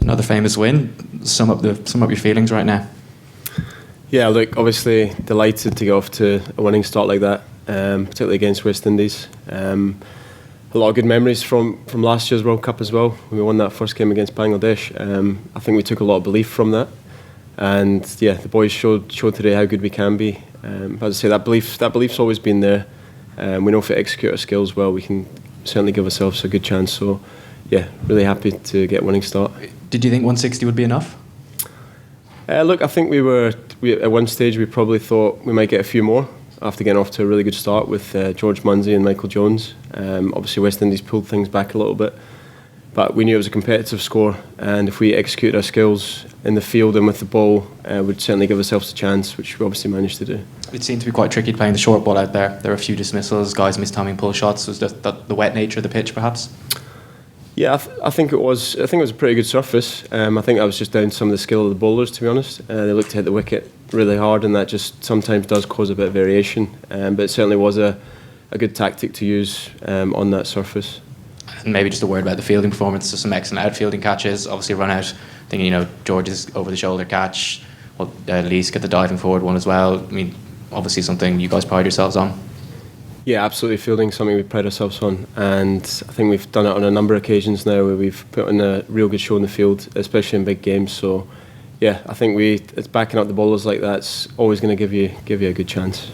Another famous win. Sum up your feelings right now. Yeah, look, obviously delighted to get off to a winning start like that, particularly against West Indies. A lot of good memories from last year's World Cup as well, when we won that first game against Bangladesh. I think we took a lot of belief from that, and yeah, the boys showed today how good we can be. As I say, that belief's always been there. We know if we execute our skills well, we can certainly give ourselves a good chance. So yeah, really happy to get a winning start. Did you think 160 would be enough? Look, I think we at one stage we probably thought we might get a few more after getting off to a really good start with George Munsey and Michael Jones. Obviously West Indies pulled things back a little bit, but we knew it was a competitive score, and if we executed our skills in the field and with the ball, we'd certainly give ourselves a chance, which we obviously managed to do. It seemed to be quite tricky playing the short ball out there. There were a few dismissals, guys mistiming pull shots. Was that the wet nature of the pitch perhaps? Yeah, I think it was. I think it was a pretty good surface. I think that was just down to some of the skill of the bowlers, to be honest. They looked to hit the wicket really hard, and that just sometimes does cause a bit of variation. But it certainly was a good tactic to use on that surface. And maybe just a word about the fielding performance. So some excellent outfielding catches. Obviously run out. I think George's over the shoulder catch. Well, Lee's get the diving forward one as well. I mean, obviously something you guys pride yourselves on. Yeah, absolutely. Fielding something we pride ourselves on, and I think we've done it on a number of occasions now where we've put in a real good show in the field, especially in big games. So, yeah, I think it's backing up the bowlers like that's always going to give you a good chance.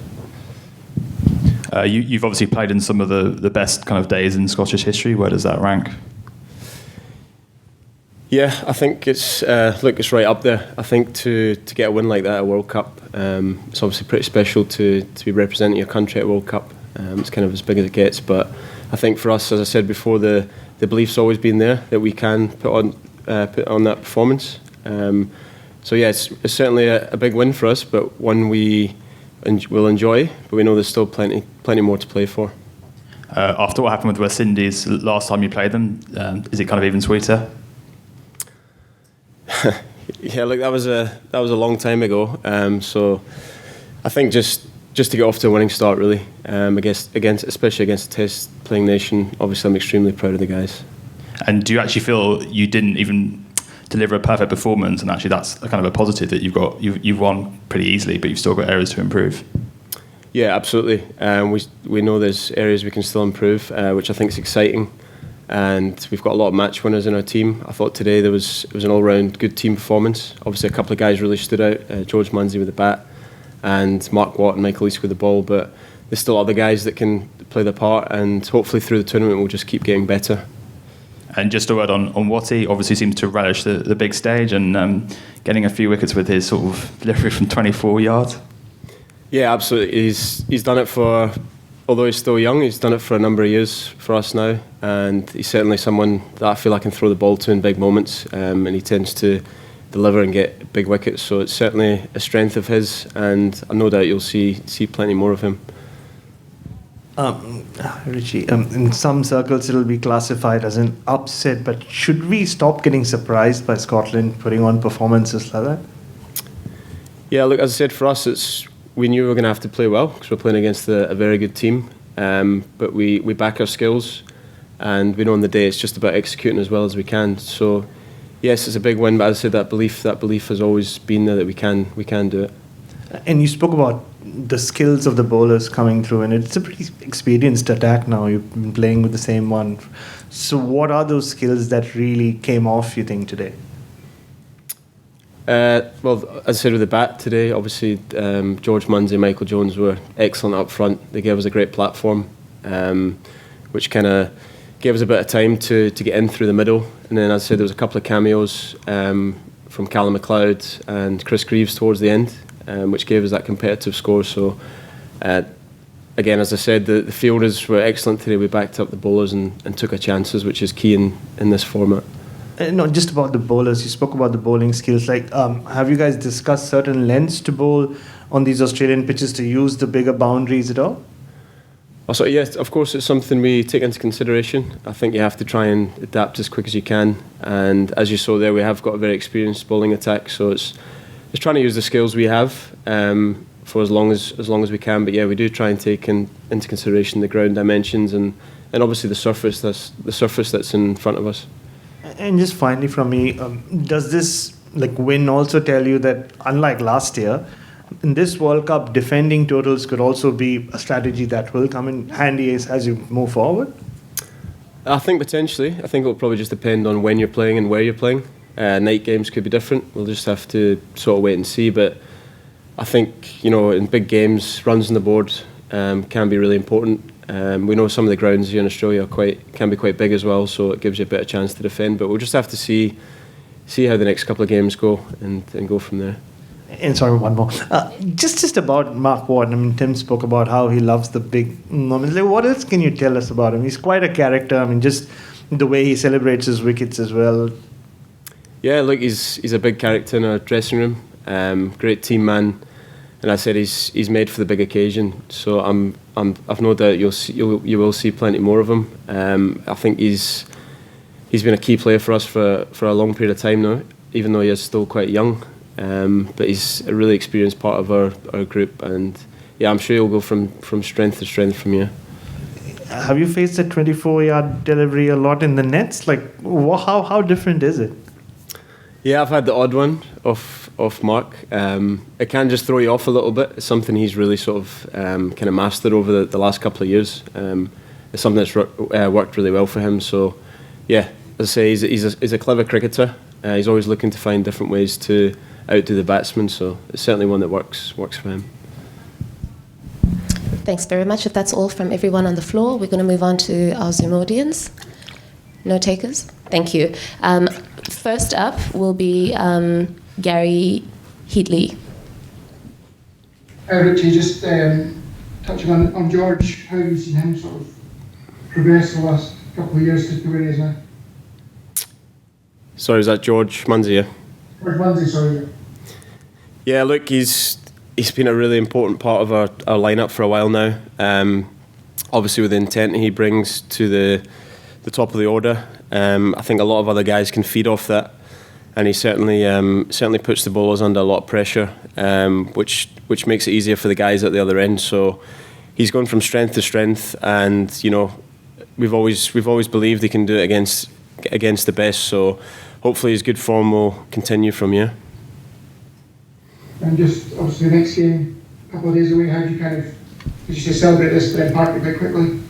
You've obviously played in some of the best kind of days in Scottish history. Where does that rank? Yeah, I think it's right up there. I think to get a win like that at a World Cup, it's obviously pretty special to be representing your country at a World Cup. It's kind of as big as it gets, but I think for us, as I said before, the belief's always been there that we can put on that performance. So yeah, it's certainly a big win for us, but one we will enjoy. But we know there's still plenty more to play for. After what happened with West Indies last time you played them, is it kind of even sweeter? Yeah, look, that was a long time ago. So I think just to get off to a winning start, really, especially against a Test playing nation. Obviously, I'm extremely proud of the guys. And do you actually feel you didn't even deliver a perfect performance, and actually that's a kind of a positive that you've won pretty easily, but you've still got areas to improve? Yeah, absolutely. We know there's areas we can still improve, which I think is exciting. And we've got a lot of match winners in our team. I thought today it was an all-round good team performance. Obviously, a couple of guys really stood out. George Munsey with the bat, and Mark Watt and Michael East with the ball. But there's still other guys that can play their part, and hopefully through the tournament we'll just keep getting better. And just a word on Watty, obviously seems to relish the big stage and getting a few wickets with his sort of delivery from 24 yards. Yeah, absolutely. He's done it for, although he's still young, he's done it for a number of years for us now, and he's certainly someone that I feel I can throw the ball to in big moments, and he tends to deliver and get big wickets, so it's certainly a strength of his, and no doubt you'll see plenty more of him. Richie, in some circles it'll be classified as an upset, but should we stop getting surprised by Scotland putting on performances like that? Yeah, look, as I said, for us we knew we were going to have to play well because we're playing against a very good team, but we back our skills, and we know on the day it's just about executing as well as we can. So yes, it's a big win, but as I said, that belief has always been there that we can do it. And you spoke about the skills of the bowlers coming through, and it's a pretty experienced attack now. You've been playing with the same one. So what are those skills that really came off, you think, today? Well, as I said with the bat today, obviously George Munsey and Michael Jones were excellent up front. They gave us a great platform, which kind of gave us a bit of time to get in through the middle. And then, as I said, there was a couple of cameos from Callum McLeod and Chris Greaves towards the end, which gave us that competitive score. So again, as I said, the fielders were excellent today. We backed up the bowlers and took our chances, which is key in this format. Not just about the bowlers, you spoke about the bowling skills. Have you guys discussed certain lengths to bowl on these Australian pitches to use the bigger boundaries at all? Also, yes, of course, it's something we take into consideration. I think you have to try and adapt as quick as you can. And as you saw there, we have got a very experienced bowling attack, so it's trying to use the skills we have for as long as we can. But yeah, we do try and take into consideration the ground dimensions and obviously the surface that's in front of us. And just finally from me, does this win also tell you that unlike last year, in this World Cup, defending totals could also be a strategy that will come in handy as you move forward? I think potentially. I think it'll probably just depend on when you're playing and where you're playing. Night games could be different. We'll just have to sort of wait and see. But I think, in big games, runs on the board can be really important. We know some of the grounds here in Australia can be quite big as well, so it gives you a better chance to defend. But we'll just have to see how the next couple of games go and go from there. And sorry, one more. Just about Mark Ward. I mean, Tim spoke about how he loves the big moments. What else can you tell us about him? He's quite a character. I mean, just the way he celebrates his wickets as well. Yeah, look, he's a big character in our dressing room. Great team man, and I said he's made for the big occasion. So I've no doubt you will see plenty more of him. I think he's been a key player for us for a long period of time now, even though he is still quite young. But he's a really experienced part of our group, and yeah, I'm sure he'll go from strength to strength from here. Have you faced a 24-yard delivery a lot in the nets? How different is it? Yeah, I've had the odd one off Mark. It can just throw you off a little bit. It's something he's really sort of kind of mastered over the last couple of years. It's something that's worked really well for him. So yeah, as I say, he's a clever cricketer. He's always looking to find different ways to outdo the batsman, so it's certainly one that works for him. Thanks very much. If that's all from everyone on the floor, we're going to move on to our Zoom audience. No takers? Thank you. First up will be Gary Heatley. Richie, just touching on George, how have you seen him sort of progress the last couple of years to where he is now? Sorry, is that George Munsey? Yeah? George Munsey, sorry. Yeah, look, he's been a really important part of our lineup for a while now. Obviously, with the intent he brings to the top of the order, I think a lot of other guys can feed off that, and he certainly puts the bowlers under a lot of pressure, which makes it easier for the guys at the other end. So he's gone from strength to strength, and we've always believed he can do it against the best. So hopefully his good form will continue from here. And just obviously the next game, a couple of days away, how do you did you say celebrate this but then park it quite quickly?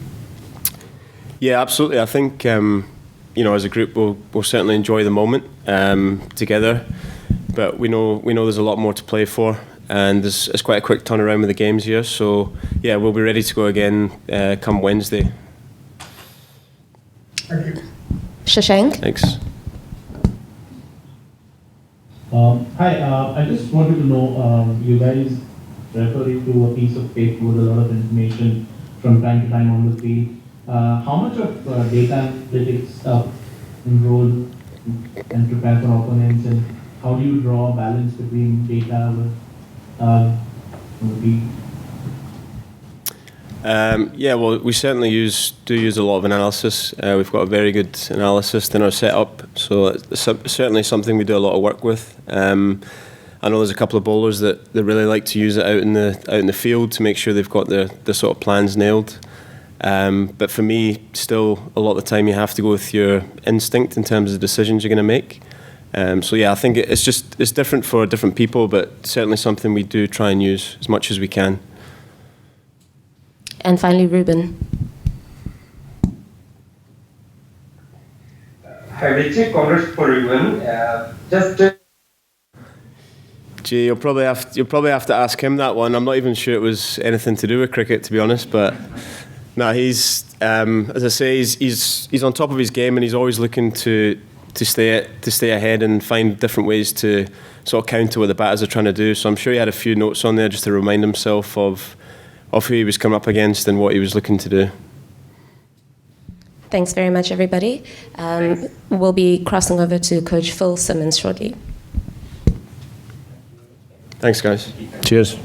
Yeah, absolutely. I think as a group we'll certainly enjoy the moment together, but we know there's a lot more to play for, and it's quite a quick turnaround with the games here. So yeah, we'll be ready to go again come Wednesday. Thank you. Shashank. Thanks. Hi, I just wanted to know, you guys referring to a piece of paper with a lot of information from time to time on the field. How much of data analytics stuff enrolled and prepare for opponents, and how do you draw a balance between data with on the field? Yeah, well, we certainly do use a lot of analysis. We've got a very good analyst in our setup, so it's certainly something we do a lot of work with. I know there's a couple of bowlers that really like to use it out in the field to make sure they've got the sort of plans nailed. But for me, still a lot of the time you have to go with your instinct in terms of the decisions you're going to make. So yeah, I think it's different for different people, but certainly something we do try and use as much as we can. And finally, Ruben. Hi, Richie. Congrats for Ruben. Gee, you'll probably have to ask him that one. I'm not even sure it was anything to do with cricket, to be honest. But no, he's as I say, he's on top of his game, and he's always looking to stay ahead and find different ways to sort of counter what the batters are trying to do. So I'm sure he had a few notes on there just to remind himself of who he was coming up against and what he was looking to do. Thanks very much, everybody. We'll be crossing over to Coach Phil Simmons shortly. Thanks, guys. Cheers.